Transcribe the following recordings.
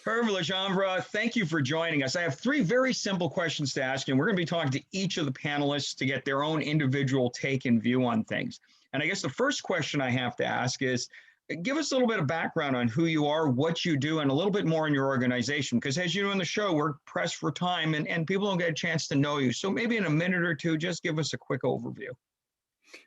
Hervé Legenvre, thank you for joining us. I have three very simple questions to ask you, and we're going to be talking to each of the panelists to get their own individual take and view on things. And I guess the first question I have to ask is, give us a little bit of background on who you are, what you do, and a little bit more in your organization. Because as you know in the show, we're pressed for time and people don't get a chance to know you. So maybe in a minute or two, just give us a quick overview.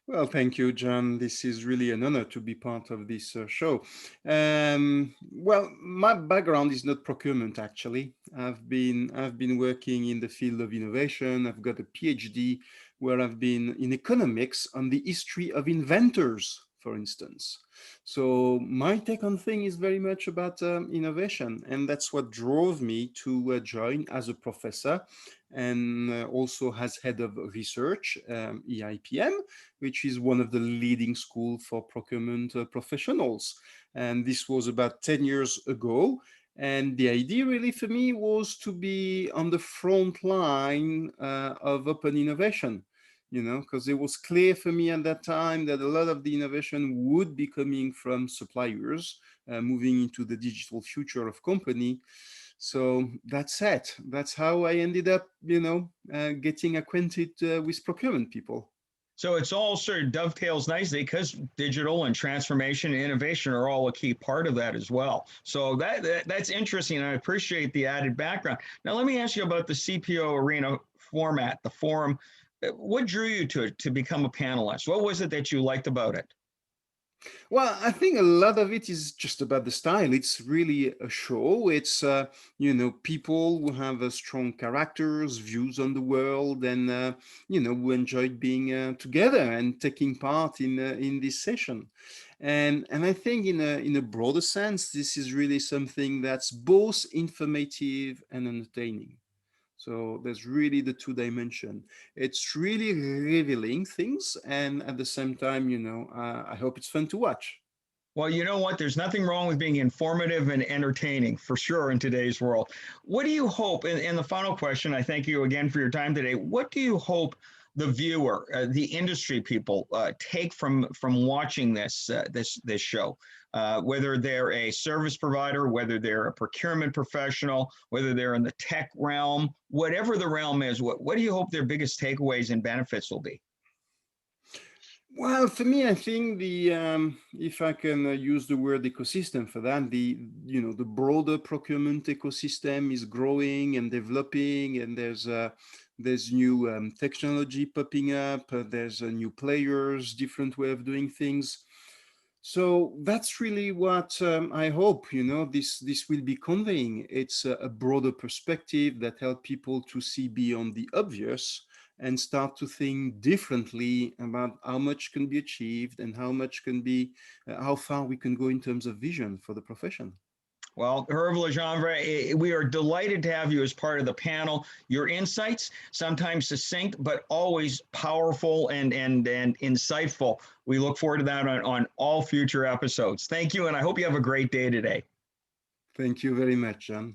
Well, thank you, John. This is really an honor to be part of this show. Well, my background is not procurement, actually. I've been working in the field of innovation. I've got a PhD where I've been in economics on the history of inventors, for instance. So my take on thing is very much about innovation, and that's what drove me to join as a professor and also as head of research, EIPM, which is one of the leading school for procurement professionals. And this was about 10 years ago. And the idea really for me was to be on the front line of open innovation, because it was clear for me at that time that a lot of the innovation would be coming from suppliers moving into the digital future of company. So that's it. That's how I ended up, getting acquainted with procurement people. So it's all sort of dovetails nicely because digital and transformation and innovation are all a key part of that as well. So that's interesting, and I appreciate the added background. Now let me ask you about the CPO Arena format, the forum. What drew you to it to become a panelist? What was it that you liked about it? Well, I think a lot of it is just about the style. It's really a show. It's people who have strong characters, views on the world, and who enjoy being together and taking part in this session. And I think in a broader sense, this is really something that's both informative and entertaining. So there's really the two dimension. It's really revealing things, and at the same time, I hope it's fun to watch. Well, you know what? There's nothing wrong with being informative and entertaining for sure in today's world. What do you hope? And the final question, I thank you again for your time today. What do you hope the viewer, the industry people, take from watching this show? Whether they're a service provider, whether they're a procurement professional, whether they're in the tech realm, whatever the realm is, what do you hope their biggest takeaways and benefits will be? Well, for me, I think the if I can use the word ecosystem for that, the broader procurement ecosystem is growing and developing, and there's new technology popping up. There's new players, different way of doing things. So that's really what I hope. This will be conveying. It's a broader perspective that help people to see beyond the obvious and start to think differently about how much can be achieved and how much can be, how far we can go in terms of vision for the profession. Well, Hervé Legenvre, we are delighted to have you as part of the panel. Your insights, sometimes succinct, but always powerful and insightful. We look forward to that on all future episodes. Thank you, and I hope you have a great day today. Thank you very much, John.